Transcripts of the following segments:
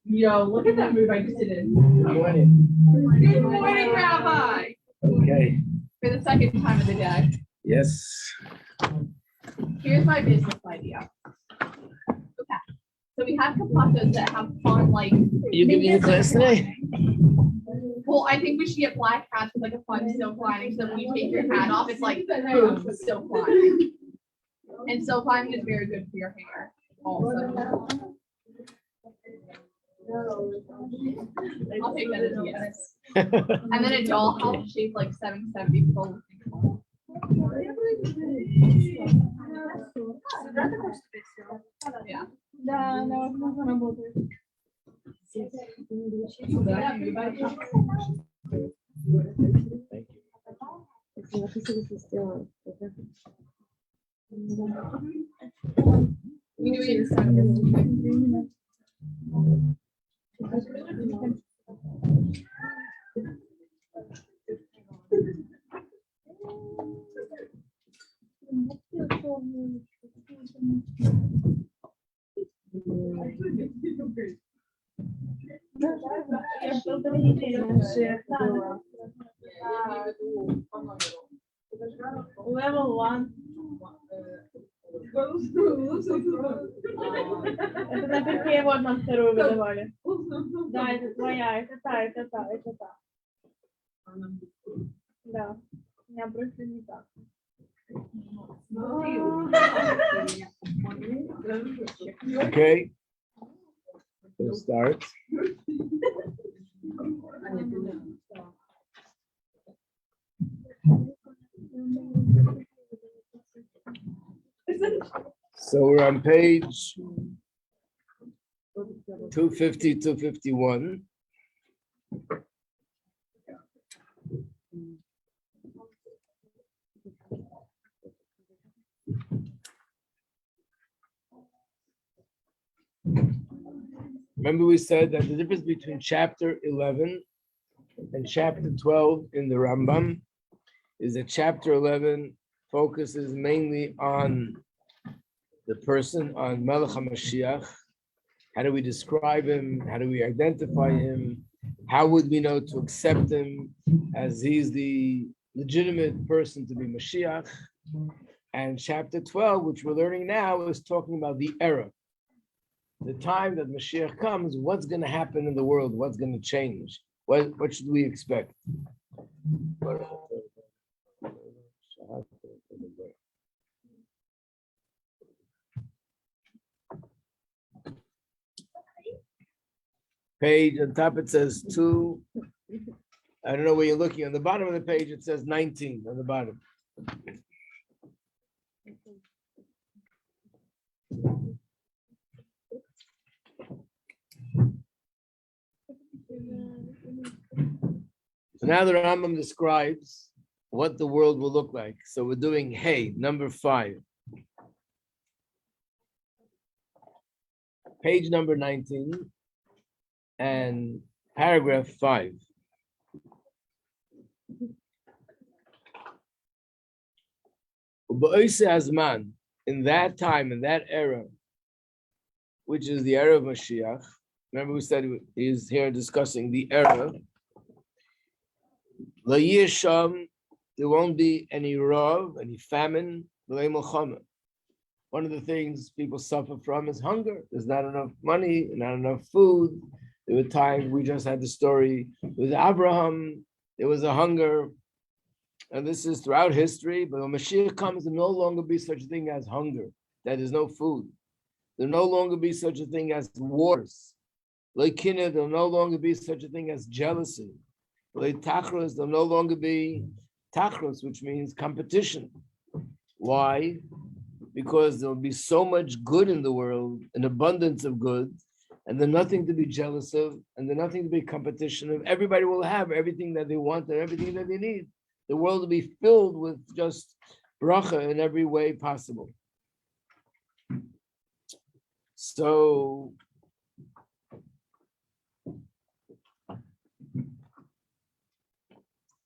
Yo, look at that move I just did. Good morning. Good morning, Rabbi. Okay. For the second time of the day. Yes. Here's my business idea. Okay. So we have kapatos that have fun, like. You giving a class today? Well, I think we should get black hats with like a fun silk lining, so when you take your hat off, it's like boom, silk lining. And silk lining is very good for your hair also. I'll take that as a yes. And then a dollhouse shaped like 770 full. Yeah. Level 1. Это на какие вот нам вторую выдавали? Да, это твоя, это та. Да, у меня просто не так. Okay. We'll start. So we're on page 250, 251. Remember we said that the difference between chapter 11 and chapter 12 in the Rambam is that chapter 11 focuses mainly on the person, on Melech HaMashiach. How do we describe him? How do we identify him? How would we know to accept him as he's the legitimate person to be Mashiach? And chapter 12, which we're learning now, is talking about the era. The time that Mashiach comes, what's going to happen in the world? What's going to change? What should we expect? Page on top it says 2. I don't know where you're looking. On the bottom of the page it says 19 on the bottom. So now the Rambam describes what the world will look like. So we're doing Hey, number 5. Page number 19 and paragraph 5. In that time, in that era, which is the era of Mashiach. Remember we said he's here discussing the era. There won't be any rav, any famine. One of the things people suffer from is hunger. There's not enough money, not enough food. There were times, we just had the story with Abraham, there was a hunger. And this is throughout history, but when Mashiach comes, there will no longer be such a thing as hunger. That is no food. There will no longer be such a thing as wars. Like kinna, there will no longer be such a thing as jealousy. Like tachros, there will no longer be tachros, which means competition. Why? Because there will be so much good in the world, an abundance of good, and there's nothing to be jealous of, and there's nothing to be competition of. Everybody will have everything that they want and everything that they need. The world will be filled with just bracha in every way possible. So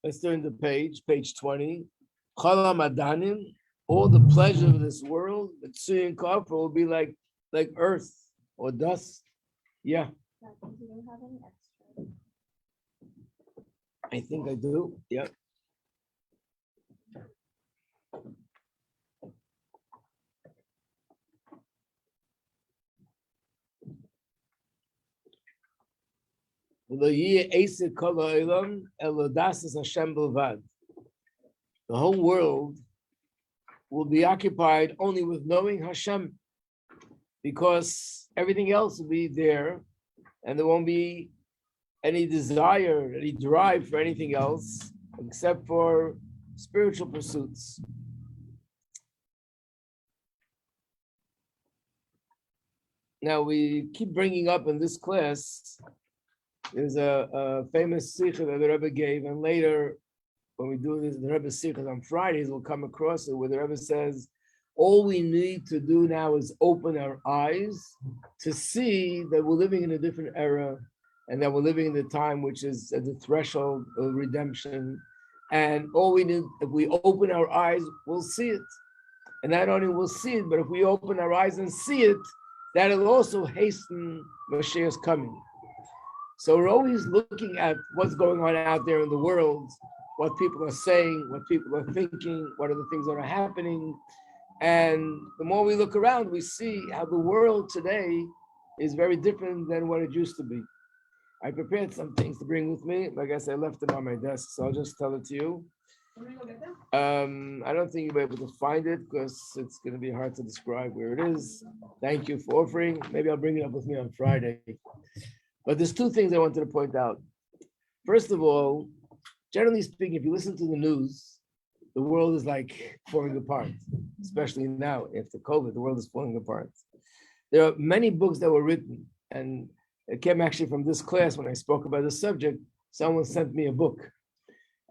let's turn to page 20. Chala Madanim, all the pleasure of this world, the Tsuyin Kafra will be like earth or dust. Yeah, I think I do. Yeah. The whole world will be occupied only with knowing Hashem, because everything else will be there, and there won't be any desire, any drive for anything else except for spiritual pursuits. Now we keep bringing up in this class, there's a famous sikha that the Rebbe gave, and later when we do this, the Rebbe sikhas on Fridays, we'll come across it where the Rebbe says, all we need to do now is open our eyes to see that we're living in a different era, and that we're living in the time which is at the threshold of redemption. And all we need, if we open our eyes, we'll see it. And not only we'll see it, but if we open our eyes and see it, that'll also hasten Mashiach's coming. So we're always looking at what's going on out there in the world, what people are saying, what people are thinking, what are the things that are happening. And the more we look around, we see how the world today is very different than what it used to be. I prepared some things to bring with me. Like I said, I left it on my desk, so I'll just tell it to you. I don't think you'll be able to find it because it's going to be hard to describe where it is. Thank you for offering. Maybe I'll bring it up with me on Friday. But there's two things I wanted to point out. First of all, generally speaking, if you listen to the news, the world is like falling apart, especially now after COVID, the world is falling apart. There are many books that were written, and it came actually from this class when I spoke about the subject. Someone sent me a book,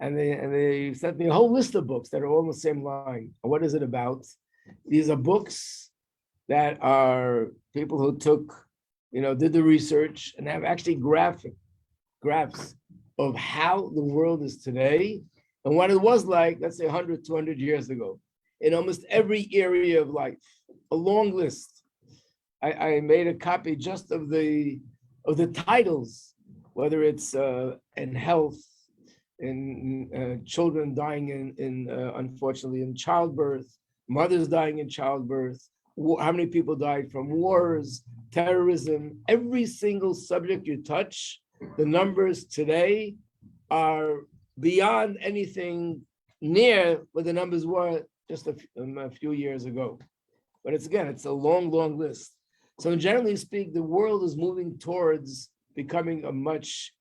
and they sent me a whole list of books that are all on the same line. And what is it about? These are books that are people who took, did the research and have actually graphs of how the world is today and what it was like, let's say 100, 200 years ago, in almost every area of life, a long list. I made a copy just of the titles, whether it's in health, in children dying in unfortunately in childbirth, mothers dying in childbirth, how many people died from wars, terrorism, every single subject you touch, the numbers today are beyond anything near what the numbers were just a few years ago. But it's a long, long list. So generally speaking, the world is moving towards becoming a much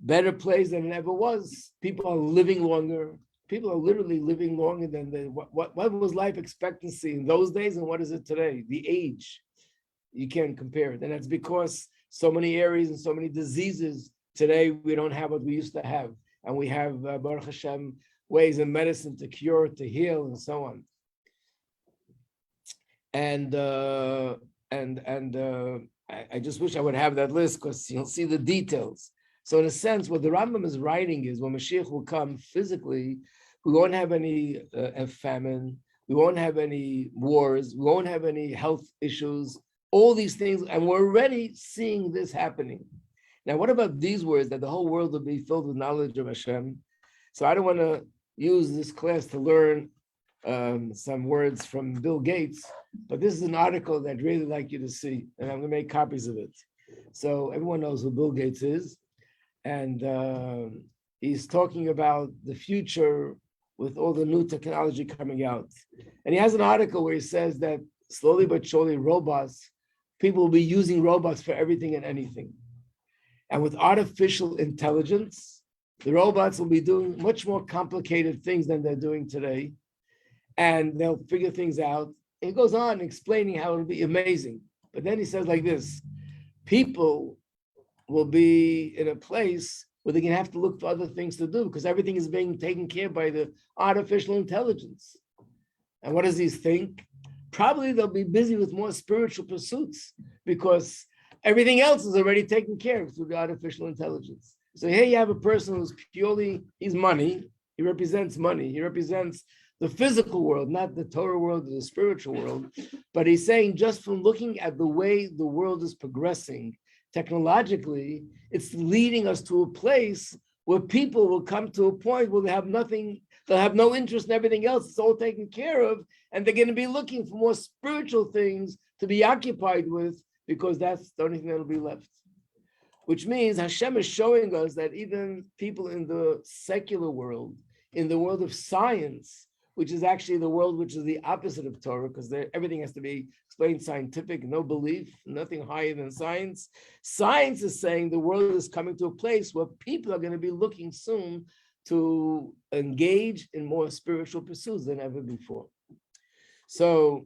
better place than it ever was. People are living longer. People are literally living longer than what was life expectancy in those days and what is it today? The age, you can't compare it. And that's because so many areas and so many diseases today, we don't have what we used to have. And we have, Baruch Hashem, ways in medicine to cure, to heal, and so on. And I just wish I would have that list because you'll see the details. So in a sense, what the Rambam is writing is when Mashiach will come physically, we won't have any famine, we won't have any wars, we won't have any health issues, all these things, and we're already seeing this happening. Now, what about these words, that the whole world will be filled with knowledge of Hashem? So I don't want to use this class to learn some words from Bill Gates, but this is an article that I'd really like you to see, and I'm going to make copies of it. So everyone knows who Bill Gates is, and he's talking about the future with all the new technology coming out. And he has an article where he says that slowly but surely people will be using robots for everything and anything. And with artificial intelligence, the robots will be doing much more complicated things than they're doing today. And they'll figure things out. And he goes on explaining how it'll be amazing. But then he says like this, people will be in a place where they're going to have to look for other things to do because everything is being taken care of by the artificial intelligence. And what does he think? Probably they'll be busy with more spiritual pursuits because everything else is already taken care of through the artificial intelligence. So here you have a person who's he's money, He represents money. He represents the physical world, not the Torah world or the spiritual world. But he's saying just from looking at the way the world is progressing technologically, it's leading us to a place where people will come to a point where they have nothing, they'll have no interest in everything else. It's all taken care of. And they're going to be looking for more spiritual things to be occupied with, because that's the only thing that'll be left. Which means Hashem is showing us that even people in the secular world, in the world of science, which is actually the world which is the opposite of Torah, because everything has to be explained scientific, no belief, nothing higher than science. Science is saying the world is coming to a place where people are going to be looking soon to engage in more spiritual pursuits than ever before. So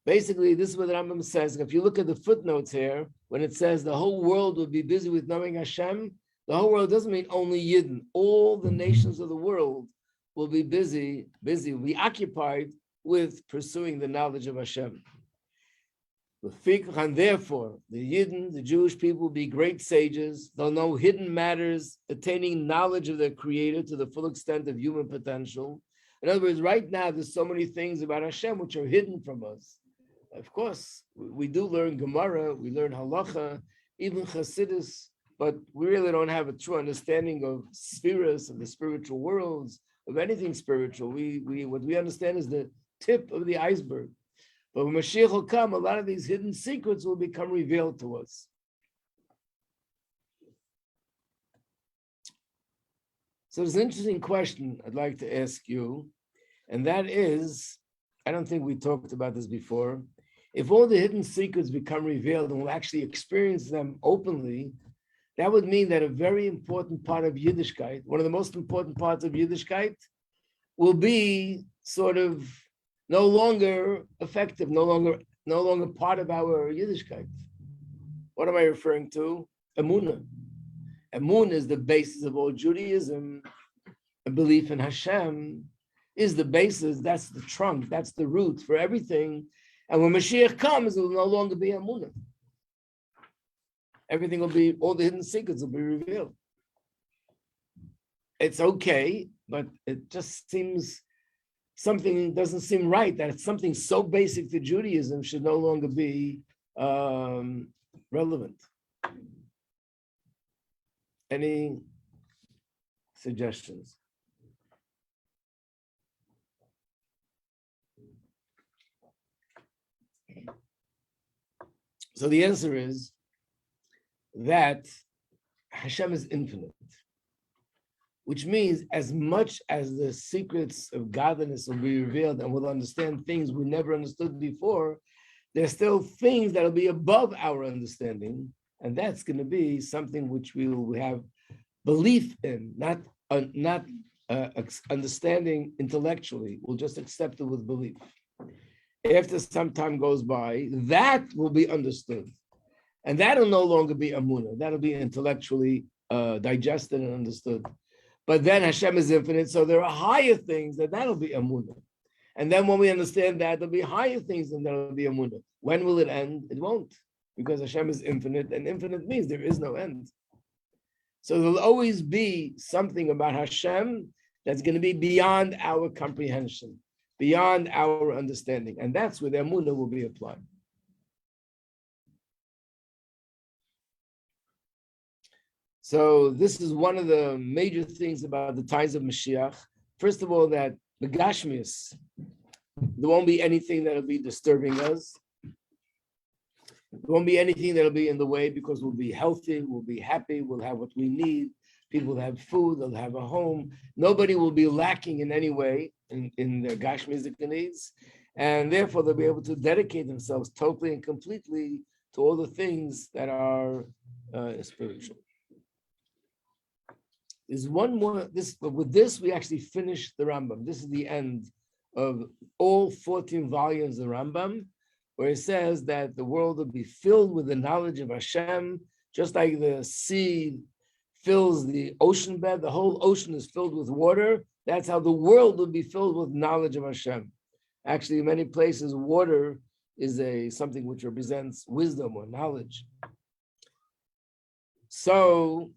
basically, this is what the Rambam says. If you look at the footnotes here, when it says the whole world will be busy with knowing Hashem, the whole world doesn't mean only Yidden. All the nations of the world will be busy, will be occupied with pursuing the knowledge of Hashem. And therefore, the Yidden, the Jewish people, will be great sages. They'll know hidden matters, attaining knowledge of their Creator to the full extent of human potential. In other words, right now, there's so many things about Hashem which are hidden from us. Of course, we do learn Gemara, we learn Halacha, even Chassidus, but we really don't have a true understanding of spheres, of the spiritual worlds, of anything spiritual. What we understand is the tip of the iceberg. But when Mashiach will come, a lot of these hidden secrets will become revealed to us. So there's an interesting question I'd like to ask you, and that is, I don't think we talked about this before. If all the hidden secrets become revealed and we'll actually experience them openly, that would mean that a very important part of Yiddishkeit, one of the most important parts of Yiddishkeit, will be sort of no longer effective, no longer part of our Yiddishkeit. What am I referring to? Emunah. Emunah is the basis of all Judaism. A belief in Hashem is the basis, that's the trunk, that's the root for everything. And when Mashiach comes, it will no longer be Emunah. Everything will be, all the hidden secrets will be revealed. It's okay, but it just seems, something doesn't seem right, that it's something so basic to Judaism should no longer be relevant. Any suggestions? So the answer is that Hashem is infinite, which means as much as the secrets of godliness will be revealed and we'll understand things we never understood before, there's still things that will be above our understanding, and that's going to be something which we will have belief in, not understanding intellectually. We'll just accept it with belief. After some time goes by, that will be understood. And that'll no longer be Amunah. That'll be intellectually digested and understood. But then Hashem is infinite, so there are higher things that'll be Amunah. And then when we understand that, there'll be higher things and that'll be Amunah. When will it end? It won't, because Hashem is infinite, and infinite means there is no end. So there'll always be something about Hashem that's going to be beyond our comprehension, beyond our understanding. And that's where the Amunah will be applied. So this is one of the major things about the times of Mashiach. First of all, that the Gashmius, there won't be anything that'll be disturbing us. There won't be anything that'll be in the way, because we'll be healthy, we'll be happy, we'll have what we need. People will have food, they'll have a home. Nobody will be lacking in any way in their Gashmius needs. And therefore, they'll be able to dedicate themselves totally and completely to all the things that are spiritual. There's one more, with this, we actually finished the Rambam. This is the end of all 14 volumes of the Rambam, where it says that the world will be filled with the knowledge of Hashem, just like the sea fills the ocean bed. The whole ocean is filled with water. That's how the world will be filled with knowledge of Hashem. Actually, in many places, water is something which represents wisdom or knowledge. So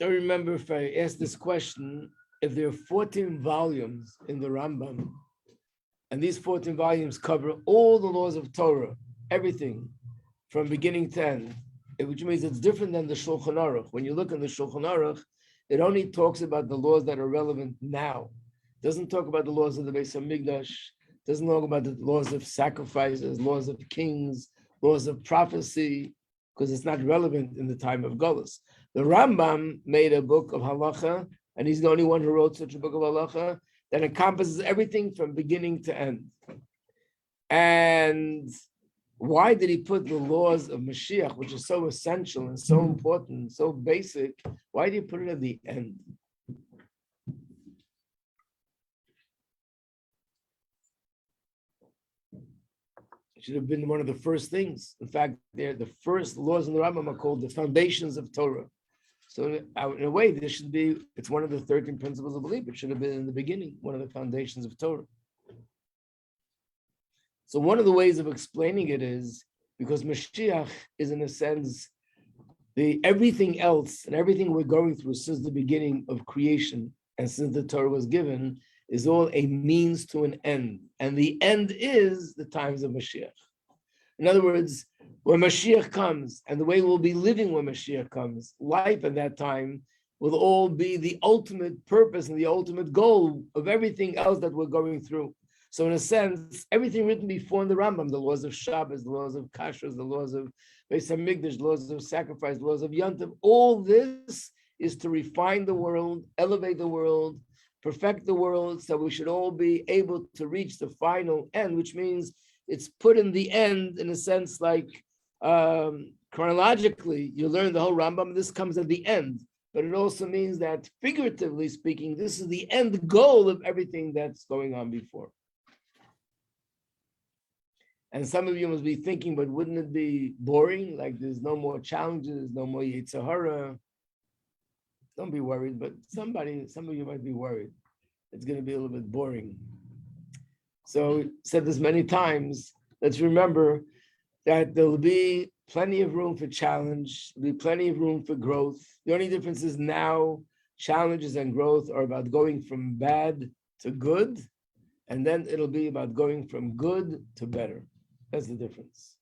don't remember if I asked this question, if there are 14 volumes in the Rambam, and these 14 volumes cover all the laws of Torah, everything from beginning to end, which means it's different than the Shulchan Aruch. When you look in the Shulchan Aruch, it only talks about the laws that are relevant now. It doesn't talk about the laws of the Beis Hamikdash, doesn't talk about the laws of sacrifices, laws of kings, laws of prophecy, because it's not relevant in the time of Geulah. The Rambam made a book of halacha, and he's the only one who wrote such a book of halacha that encompasses everything from beginning to end. And why did he put the laws of Mashiach, which is so essential and so important, so basic, why did he put it at the end? It should have been one of the first things. In fact, they're the first laws in the Rambam are called the foundations of Torah. So in a way, this should be, it's one of the 13 principles of belief. It should have been in the beginning, one of the foundations of Torah. So one of the ways of explaining it is because Mashiach is, in a sense, everything else and everything we're going through since the beginning of creation and since the Torah was given is all a means to an end. And the end is the times of Mashiach. In other words, when Mashiach comes and the way we'll be living when Mashiach comes, life at that time will all be the ultimate purpose and the ultimate goal of everything else that we're going through. So in a sense, everything written before in the Rambam, the laws of Shabbos, the laws of Kashrus, the laws of Beis Hamikdash, the laws of sacrifice, the laws of Yontif, all this is to refine the world, elevate the world, perfect the world, so we should all be able to reach the final end, which means it's put in the end, in a sense, like chronologically, you learn the whole Rambam, this comes at the end, but it also means that figuratively speaking, this is the end goal of everything that's going on before. And some of you must be thinking, but wouldn't it be boring? Like there's no more challenges, no more Yetzer Hara. Don't be worried, but some of you might be worried. It's going to be a little bit boring. So said this many times, let's remember that there'll be plenty of room for challenge, there'll be plenty of room for growth. The only difference is now challenges and growth are about going from bad to good, and then it'll be about going from good to better. That's the difference.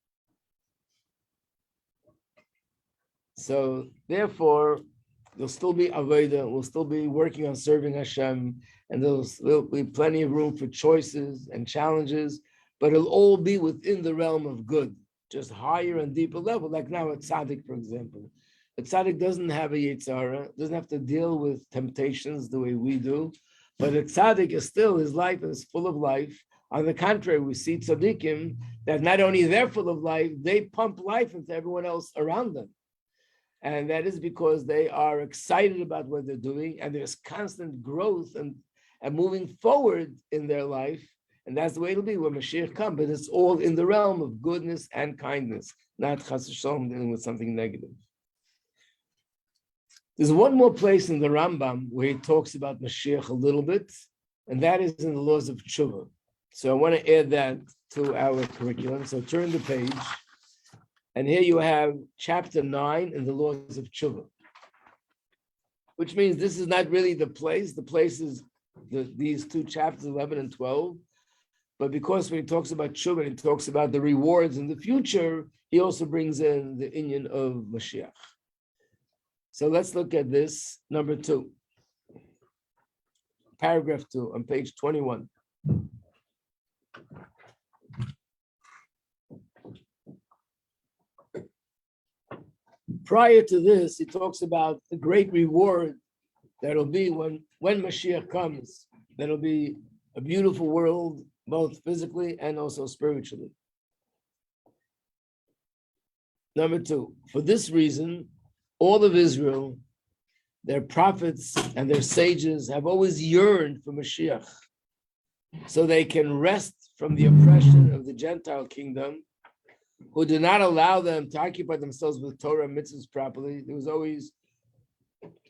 So therefore, there'll still be Avodah, we'll still be working on serving Hashem, and there'll be plenty of room for choices and challenges, but it'll all be within the realm of good, just higher and deeper level, like now at Tzaddik, for example. A Tzaddik doesn't have a Yetzer Hara, doesn't have to deal with temptations the way we do, but a Tzaddik is still, his life is full of life. On the contrary, we see Tzaddikim that not only they're full of life, they pump life into everyone else around them. And that is because they are excited about what they're doing, and there's constant growth and moving forward in their life. And that's the way it'll be when Mashiach comes, but it's all in the realm of goodness and kindness, not chas v'shalom dealing with something negative. There's one more place in the Rambam where he talks about Mashiach a little bit, and that is in the laws of tshuva. So I want to add that to our curriculum. So turn the page. And here you have chapter 9 in the laws of tshuva, which means this is not really the place. The place is these two chapters, 11 and 12. But because when he talks about tshuva, he talks about the rewards in the future, he also brings in the inyan of Mashiach. So let's look at this, number 2. Paragraph 2 on page 21. Prior to this, he talks about the great reward that'll be when Mashiach comes. That'll be a beautiful world, both physically and also spiritually. Number 2, for this reason, all of Israel, their prophets and their sages have always yearned for Mashiach, so they can rest from the oppression of the Gentile kingdom, who did not allow them to occupy themselves with Torah and mitzvahs properly. There was always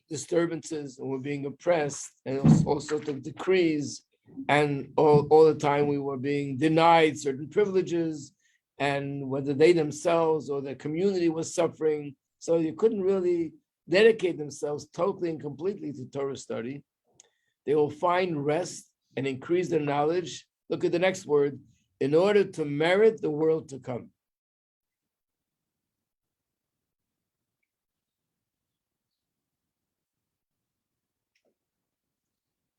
disturbances and were being oppressed, and all sorts of decrees, and all the time we were being denied certain privileges, and whether they themselves or their community was suffering. So you couldn't really dedicate themselves totally and completely to Torah study, they will find rest and increase their knowledge. Look at the next word, in order to merit the world to come.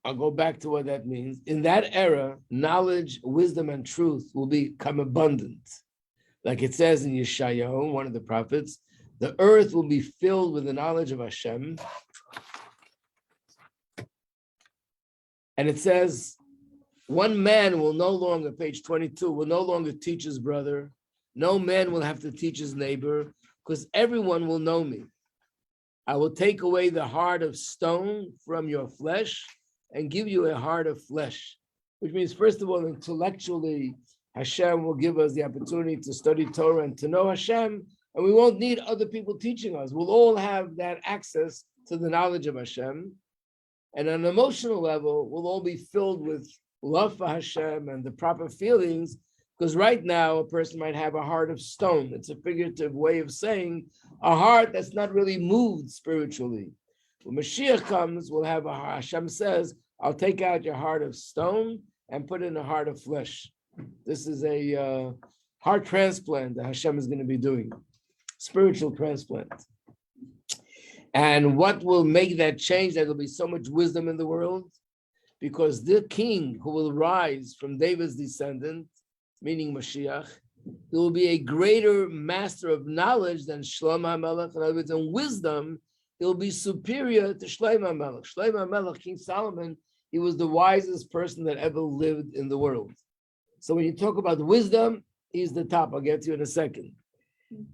I'll go back to what that means. In that era, knowledge, wisdom, and truth will become abundant. Like it says in Yeshayahu, one of the prophets, the earth will be filled with the knowledge of Hashem. And it says, one man will no longer, page 22, will no longer teach his brother. No man will have to teach his neighbor, because everyone will know me. I will take away the heart of stone from your flesh and give you a heart of flesh, which means, first of all, intellectually, Hashem will give us the opportunity to study Torah and to know Hashem, and we won't need other people teaching us. We'll all have that access to the knowledge of Hashem. And on an emotional level, we'll all be filled with love for Hashem and the proper feelings, because right now a person might have a heart of stone. It's a figurative way of saying a heart that's not really moved spiritually. When Mashiach comes, we'll have a heart. Hashem says, I'll take out your heart of stone and put in a heart of flesh. This is a heart transplant that Hashem is going to be doing, spiritual transplant. And what will make that change? There will be so much wisdom in the world, because the king who will rise from David's descendant, meaning Mashiach, he will be a greater master of knowledge than Shlomo HaMelech. In other words, in wisdom, he'll be superior to Shlomo HaMelech. Shlomo HaMelech, King Solomon, he was the wisest person that ever lived in the world. So when you talk about wisdom, he's the top. I'll get to you in a second.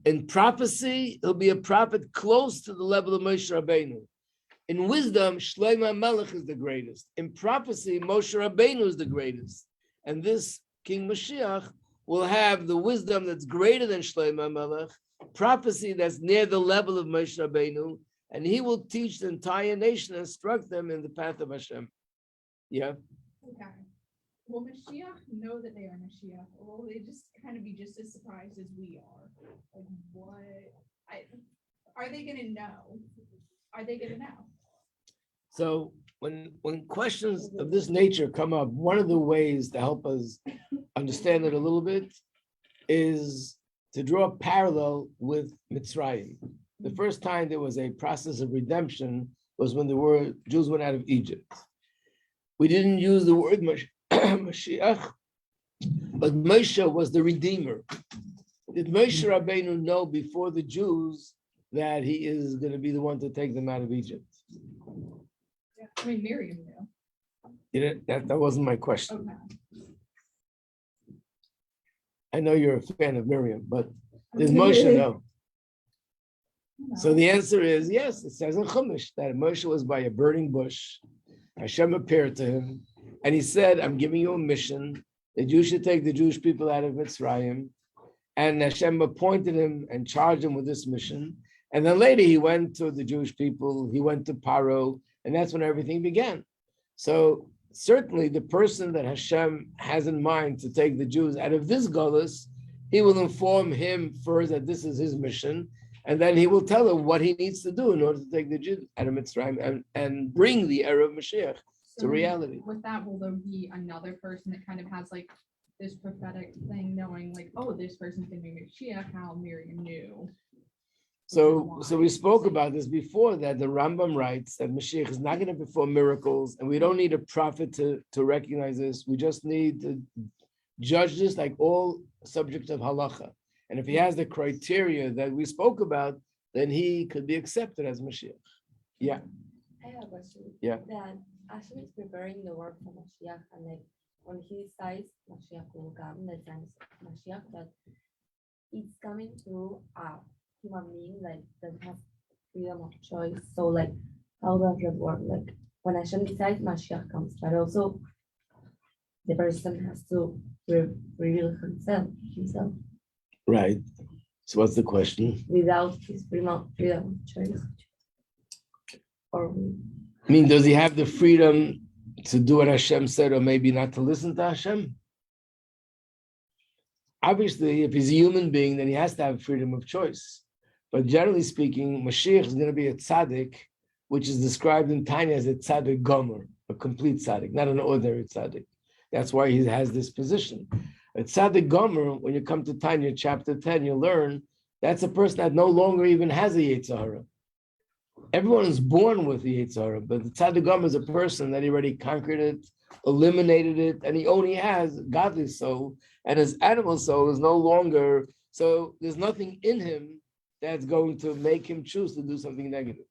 In prophecy, he'll be a prophet close to the level of Moshe Rabbeinu. In wisdom, Shlomo HaMelech is the greatest. In prophecy, Moshe Rabbeinu is the greatest. And this King Mashiach will have the wisdom that's greater than Shlomo HaMelech, prophecy that's near the level of Moshe Rabbeinu, and he will teach the entire nation and instruct them in the path of Hashem. Yeah? Okay. Will Mashiach know that they are Mashiach, or will they just kind of be just as surprised as we are? Like, what? Are they going to know? Are they going to know? So when questions of this nature come up, one of the ways to help us understand it a little bit is to draw a parallel with Mitzrayim. The first time there was a process of redemption was when the Jews went out of Egypt. We didn't use the word Mashiach, but Moshe was the Redeemer. Did Moshe Rabbeinu know before the Jews that he is going to be the one to take them out of Egypt? Yeah. I mean, Miriam knew. That wasn't my question. Okay. I know you're a fan of Miriam, but does Moshe know? No. So the answer is yes. It says in Chumash that Moshe was by a burning bush. Hashem appeared to him, and he said, I'm giving you a mission that you should take the Jewish people out of Mitzrayim. And Hashem appointed him and charged him with this mission. And then later he went to the Jewish people, he went to Paro, and that's when everything began. So certainly the person that Hashem has in mind to take the Jews out of this Geulah, he will inform him first that this is his mission, and then he will tell him what he needs to do in order to take the Jews out of Mitzrayim and bring the era of Mashiach to reality. With that, will there be another person that kind of has like this prophetic thing, knowing like, oh, this person's going to be Mashiach, how Miriam knew? So we spoke about this before, that the Rambam writes that Mashiach is not going to perform miracles, and we don't need a prophet to recognize this. We just need to judge this like all subjects of halacha. And if he has the criteria that we spoke about, then he could be accepted as Mashiach. Yeah. I have a question. Yeah. That Hashem is preparing the work for Mashiach, and like when he decides Mashiach will come, in the sense Mashiach, that it's coming through a human being like that has freedom of choice. So like, how does that work? Like when Hashem decides, Mashiach comes, but also the person has to reveal himself. Right. So what's the question? Without his freedom of choice. Or I mean, does he have the freedom to do what Hashem said, or maybe not to listen to Hashem? Obviously, if he's a human being, then he has to have freedom of choice. But generally speaking, Mashiach is going to be a tzaddik, which is described in Tanya as a tzaddik gomer, a complete tzaddik, not an ordinary tzaddik. That's why he has this position. A tzaddik gomer, when you come to Tanya chapter 10, you learn that's a person that no longer even has a Yetzer Hara. Everyone is born with the Yetzer Hara, but the tzaddik gomer is a person that he already conquered it, eliminated it, and he only has godly soul, and his animal soul is no longer, so there's nothing in him that's going to make him choose to do something negative.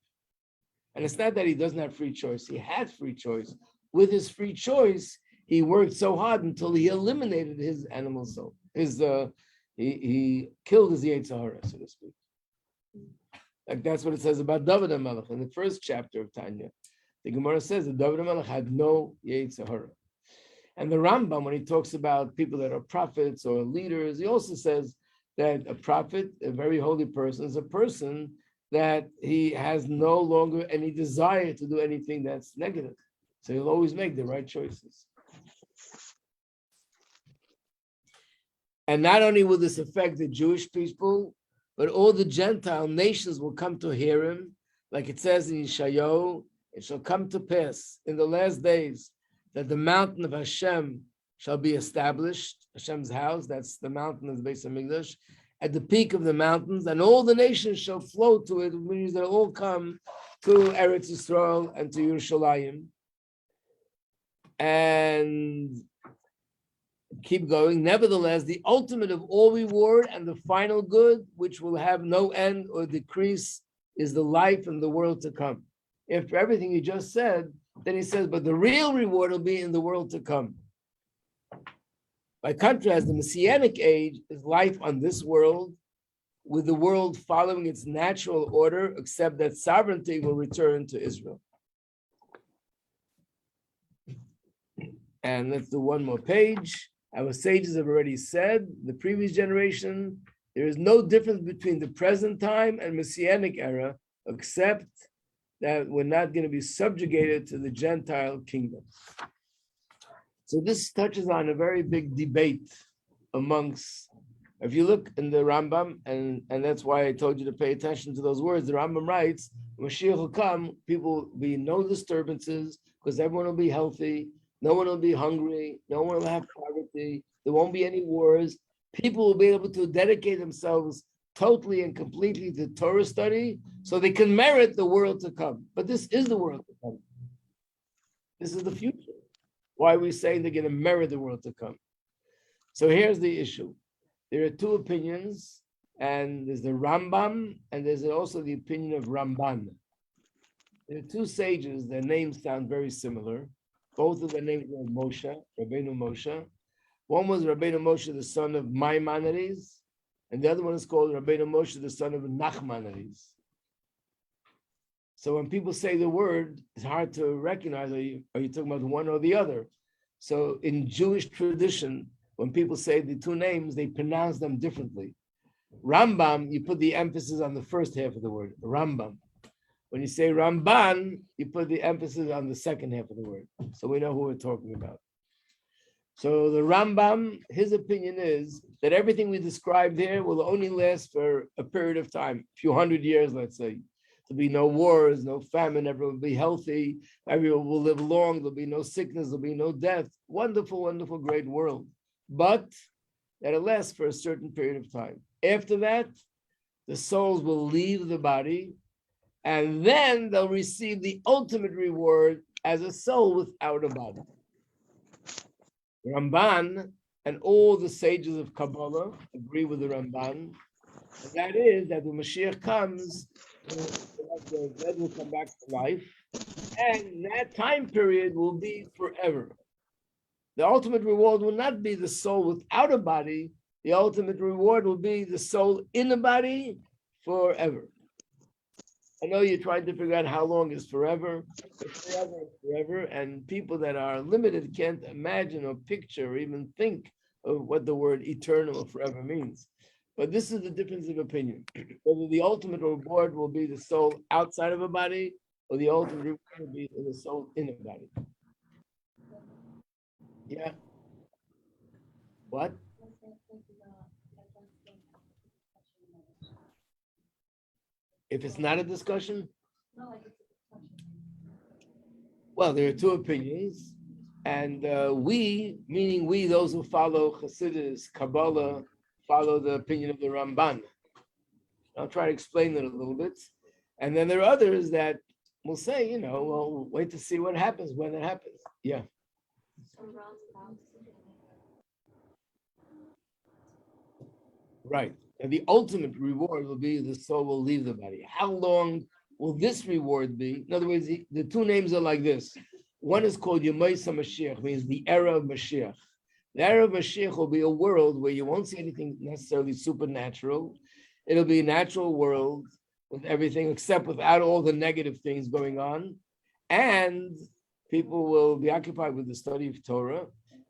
And it's not that he doesn't have free choice. He had free choice. With his free choice, he worked so hard until he eliminated his animal soul. He killed his Yetzer Hara, so to speak. Like that's what it says about David HaMelech in the first chapter of Tanya. The Gemara says that David HaMelech had no Yetzer Hara. And the Rambam, when he talks about people that are prophets or leaders, he also says that a prophet, a very holy person, is a person that he has no longer any desire to do anything that's negative. So he'll always make the right choices. And not only will this affect the Jewish people, but all the Gentile nations will come to hear him. Like it says in Yeshayahu, it shall come to pass in the last days that the mountain of Hashem shall be established, Hashem's house, that's the mountain of the Beis HaMikdash, at the peak of the mountains, and all the nations shall flow to it, which means they'll all come to Eretz Yisrael and to Yerushalayim. And keep going. Nevertheless, the ultimate of all reward and the final good, which will have no end or decrease, is the life and the world to come. After everything he just said, then he says, but the real reward will be in the world to come. By contrast, the messianic age is life on this world, with the world following its natural order, except that sovereignty will return to Israel. And let's do one more page. Our sages have already said, the previous generation, there is no difference between the present time and messianic era, except that we're not going to be subjugated to the Gentile kingdom. So this touches on a very big debate amongst, if you look in the Rambam, and that's why I told you to pay attention to those words, the Rambam writes, Mashiach will come, people will be no disturbances, because everyone will be healthy, no one will be hungry, no one will have poverty, there won't be any wars, people will be able to dedicate themselves totally and completely to Torah study, so they can merit the world to come. But this is the world to come. This is the future. Why are we saying they're going to merit the world to come? So here's the issue. There are two opinions, and there's the Rambam, and there's also the opinion of Ramban. There are two sages, their names sound very similar. Both of their names were Moshe, Rabbeinu Moshe. One was Rabbeinu Moshe, the son of Maimonides, and the other one is called Rabbeinu Moshe, the son of Nachmanides. So when people say the word, it's hard to recognize, are you talking about one or the other? So in Jewish tradition, when people say the two names, they pronounce them differently. Rambam, you put the emphasis on the first half of the word, Rambam. When you say Ramban, you put the emphasis on the second half of the word. So we know who we're talking about. So the Rambam, his opinion is that everything we described here will only last for a period of time, a few hundred years, let's say. There'll be no wars, no famine, everyone will be healthy, everyone will live long, there'll be no sickness, there'll be no death. Wonderful, wonderful, great world. But that'll last for a certain period of time. After that, the souls will leave the body, and then they'll receive the ultimate reward as a soul without a body. Ramban and all the sages of Kabbalah agree with the Ramban, and that is that when Mashiach comes, the dead will come back to life, and that time period will be forever. The ultimate reward will not be the soul without a body, the ultimate reward will be the soul in a body forever. I know you're trying to figure out how long is forever, but forever is forever, and people that are limited can't imagine or picture or even think of what the word eternal or forever means. But this is the difference of opinion. Whether the ultimate reward will be the soul outside of a body, or the ultimate reward will be the soul in a body. Yeah. What? If it's not a discussion, well, there are two opinions, and we, meaning we, those who follow Hasidus, Kabbalah, follow the opinion of the Ramban. I'll try to explain it a little bit. And then there are others that will say, we'll wait to see what happens when it happens. Yeah. Right. And the ultimate reward will be the soul will leave the body. How long will this reward be? In other words, the two names are like this. One is called Yemoisa Mashiach, means the era of Mashiach. The era of Mashiach will be a world where you won't see anything necessarily supernatural. It'll be a natural world with everything except without all the negative things going on. And people will be occupied with the study of Torah.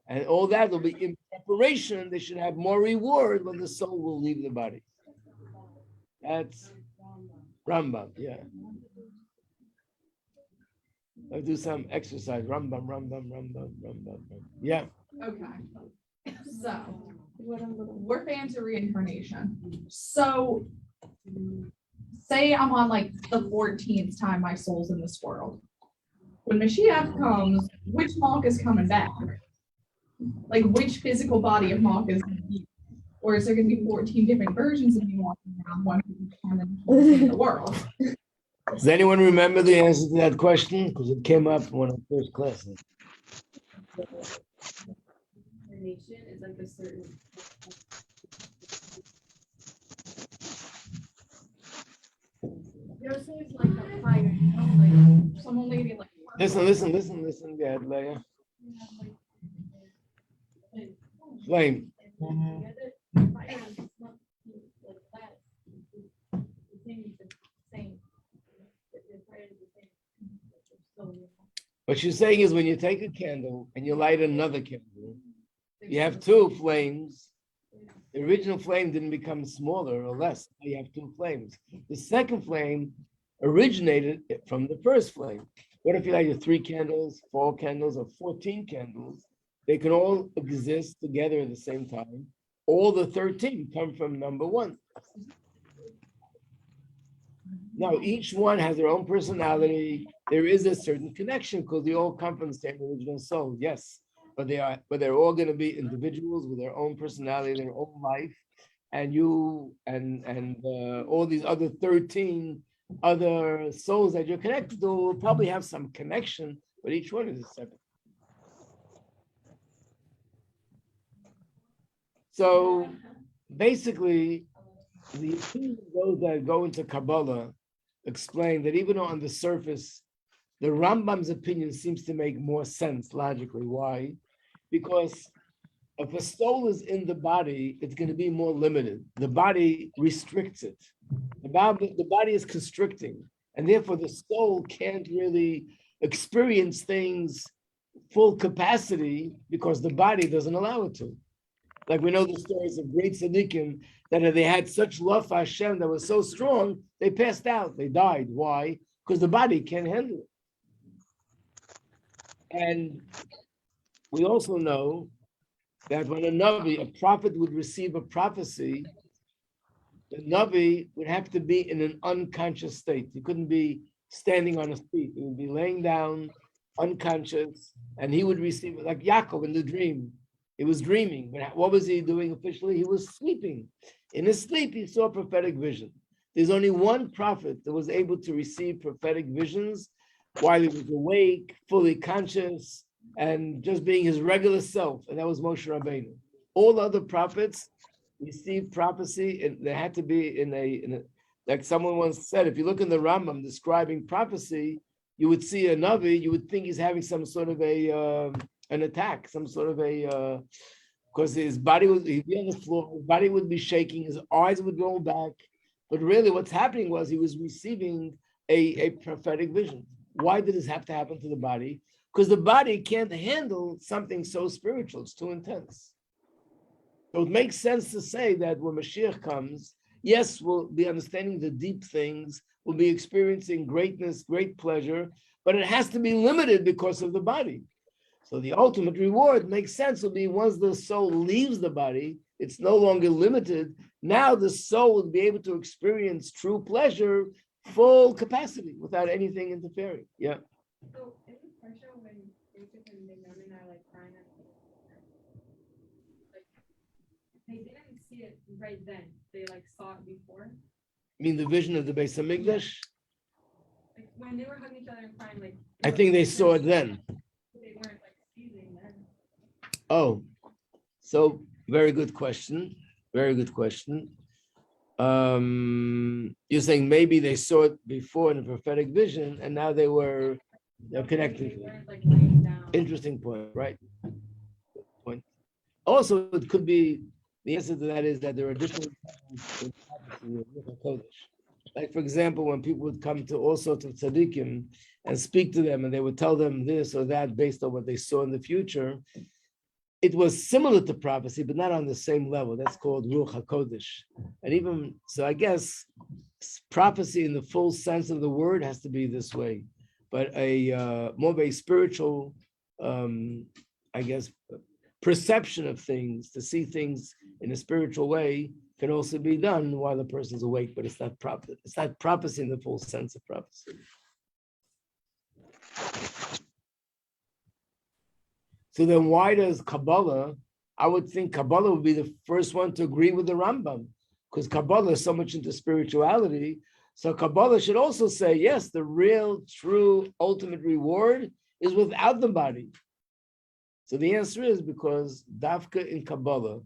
And all that will be in preparation. They should have more reward when the soul will leave the body. That's Rambam, yeah. I'll do some exercise. Rambam. Yeah. Okay. So we're fans of reincarnation. So say I'm on like the 14th time my soul's in this world. When Mashiach comes, which Malk is coming back? Like which physical body of Malk is going to be? Or is there going to be 14 different versions of me walking around, one in the world? Does anyone remember the answer to that question? Because it came up in one of the first classes. Nation is like a certain. There's always like a fire, like someone maybe like. Listen, Gad, Leah. Flame. What she's saying is when you take a candle and you light another candle, you have two flames. The original flame didn't become smaller or less. You have two flames. The second flame originated from the first flame. What if you light 3 candles, 4 candles, or 14 candles? They can all exist together at the same time. All the 13 come from number 1. Now, each one has their own personality. There is a certain connection because they all come from the same original soul, yes. But they're all going to be individuals with their own personality, their own life. And you and all these other 13 other souls that you're connected to will probably have some connection, but each one is separate. So basically, the those that go into Kabbalah explain that even though on the surface, the Rambam's opinion seems to make more sense logically. Why? Because if a soul is in the body, it's going to be more limited. The body restricts it. The body is constricting, and therefore the soul can't really experience things full capacity because the body doesn't allow it to. Like we know the stories of great tzaddikim that they had such love for Hashem that was so strong, they passed out, they died. Why? Because the body can't handle it. And we also know that when a prophet would receive a prophecy, the Navi would have to be in an unconscious state. He couldn't be standing on his feet. He would be laying down, unconscious, and he would receive it like Yaakov in the dream. He was dreaming, but what was he doing officially? He was sleeping. In his sleep, he saw prophetic vision. There's only one prophet that was able to receive prophetic visions while he was awake, fully conscious, and just being his regular self, and that was Moshe Rabbeinu. All other prophets received prophecy, and they had to be in a like someone once said, if you look in the Rambam describing prophecy, you would see a Navi, you would think he's having some sort of an attack, some sort of because his body he'd be on the floor, his body would be shaking, his eyes would roll back, but really what's happening was he was receiving a prophetic vision. Why did this have to happen to the body? Because the body can't handle something so spiritual, it's too intense. So it makes sense to say that when Mashiach comes, yes, we'll be understanding the deep things, we'll be experiencing greatness, great pleasure, but it has to be limited because of the body. So the ultimate reward makes sense will be once the soul leaves the body, it's no longer limited. Now the soul will be able to experience true pleasure full capacity without anything interfering. Yeah. So in the pressure when Jacob and Benjamin are like crying at like they didn't see it right then. They like saw it before. I mean the vision of the Beis Hamikdash? Like when they were hugging each other and crying, like I think they saw it then. they weren't like seizing then. Oh, so very good question. Very good question. You're saying maybe they saw it before in a prophetic vision, and now they're connected. They weren't like laying down. Interesting point, right? Point. Also, it could be the answer to that is that there are different like for example, when people would come to all sorts of tzaddikim and speak to them, and they would tell them this or that based on what they saw in the future. It was similar to prophecy, but not on the same level. That's called Ruach HaKodesh. And even, so I guess prophecy in the full sense of the word has to be this way. But a more of a spiritual, I guess, perception of things, to see things in a spiritual way can also be done while the person's awake, but it's not prophecy in the full sense of prophecy. So then why does Kabbalah, I would think Kabbalah would be the first one to agree with the Rambam, because Kabbalah is so much into spirituality. So Kabbalah should also say, yes, the real, true, ultimate reward is without the body. So the answer is because Dafka in Kabbalah,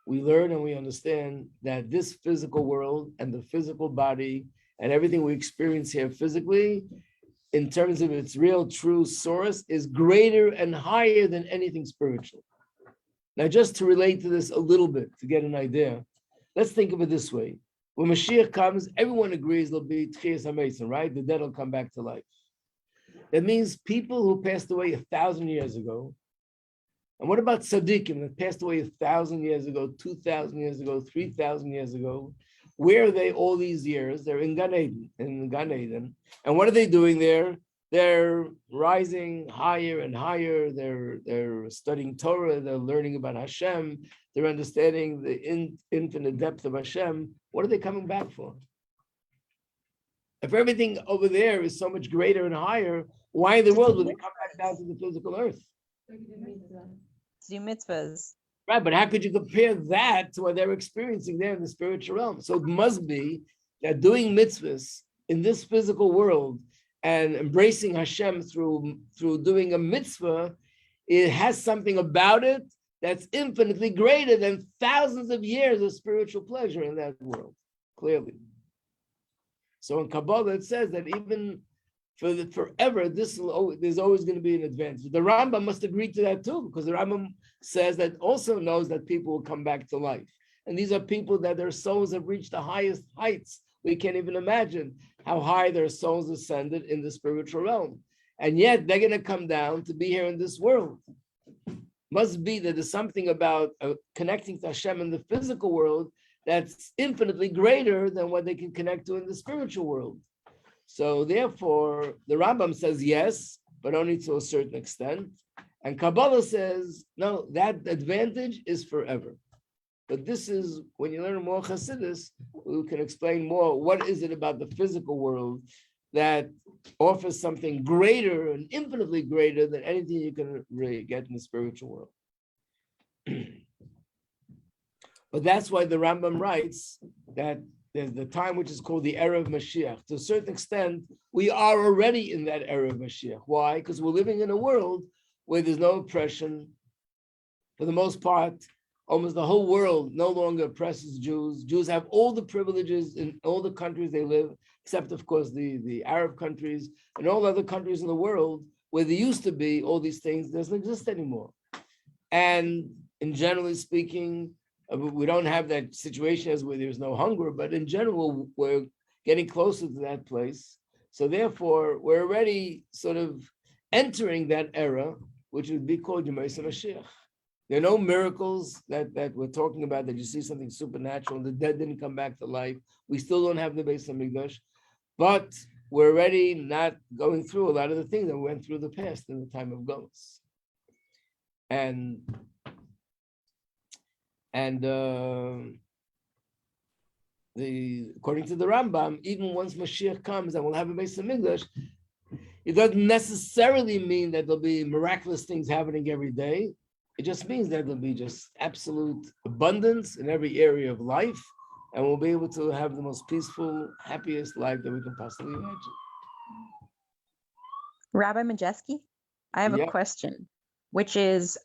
we learn and we understand that this physical world and the physical body and everything we experience here physically, in terms of its real true source, is greater and higher than anything spiritual. Now, just to relate to this a little bit, to get an idea, let's think of it this way. When Mashiach comes, everyone agrees there'll be Tchias HaMesim, right? The dead will come back to life. That means people who passed away 1,000 years ago, and what about tzaddikim that passed away 1,000 years ago, 2,000 years ago, 3,000 years ago? Where are they all these years? They're in Gan Eden, And what are they doing there? They're rising higher and higher. They're studying Torah. They're learning about Hashem. They're understanding the infinite depth of Hashem. What are they coming back for? If everything over there is so much greater and higher, why in the world would they come back down to the physical earth? To do mitzvahs. Right, but how could you compare that to what they're experiencing there in the spiritual realm? So it must be that doing mitzvahs in this physical world and embracing Hashem through doing a mitzvah, it has something about it that's infinitely greater than thousands of years of spiritual pleasure in that world, clearly. So in Kabbalah, it says that even forever, there's always going to be an advantage. The Rambam must agree to that too, because the Rambam says that also knows that people will come back to life. And these are people that their souls have reached the highest heights. We can't even imagine how high their souls ascended in the spiritual realm. And yet they're going to come down to be here in this world. Must be that there's something about connecting to Hashem in the physical world that's infinitely greater than what they can connect to in the spiritual world. So therefore, the Rambam says yes, but only to a certain extent. And Kabbalah says, no, that advantage is forever. But this is, when you learn more Hasidus, we can explain more, what is it about the physical world that offers something greater and infinitely greater than anything you can really get in the spiritual world. But that's why the Rambam writes that there's the time which is called the era of Mashiach. To a certain extent, we are already in that era of Mashiach. Why? Because we're living in a world where there's no oppression. For the most part, almost the whole world no longer oppresses Jews. Jews have all the privileges in all the countries they live, except, of course, the Arab countries and all other countries in the world where there used to be all these things, doesn't exist anymore. And in generally speaking, we don't have that situation as where there's no hunger, but in general, we're getting closer to that place. So therefore, we're already sort of entering that era, which would be called Yemei Mashiach. There are no miracles that we're talking about, that you see something supernatural, the dead didn't come back to life. We still don't have the Beis Hamikdash, but we're already not going through a lot of the things that we went through the past in the time of Geulah. And according to the Rambam, even once Mashiach comes and we'll have a Beis Hamikdash, it doesn't necessarily mean that there'll be miraculous things happening every day. It just means that there'll be just absolute abundance in every area of life, and we'll be able to have the most peaceful, happiest life that we can possibly imagine. Rabbi Majeski, I have Yeah. a question, which is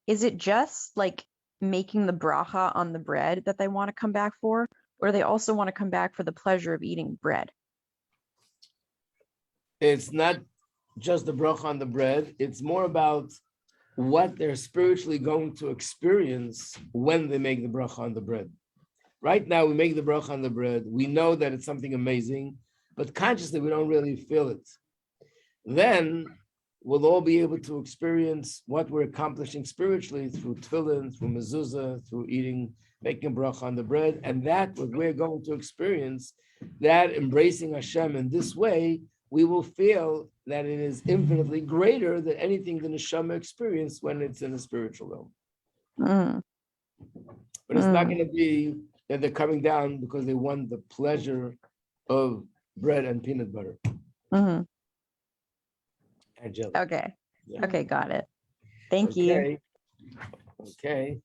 it just like making the bracha on the bread that they want to come back for, or they also want to come back for the pleasure of eating bread? It's not just the bracha on the bread. It's more about what they're spiritually going to experience when they make the bracha on the bread. Right now, we make the bracha on the bread. We know that it's something amazing, but consciously, we don't really feel it. Then we'll all be able to experience what we're accomplishing spiritually through tefillin, through mezuzah, through eating, making bracha on the bread. And that, what we're going to experience, that embracing Hashem in this way, we will feel that it is infinitely greater than anything the neshama experience when it's in a spiritual realm. Mm. But it's not going to be that they're coming down because they want the pleasure of bread and peanut butter. Mm-hmm. And jelly. Okay. Yeah. Okay, got it. Thank you. Okay.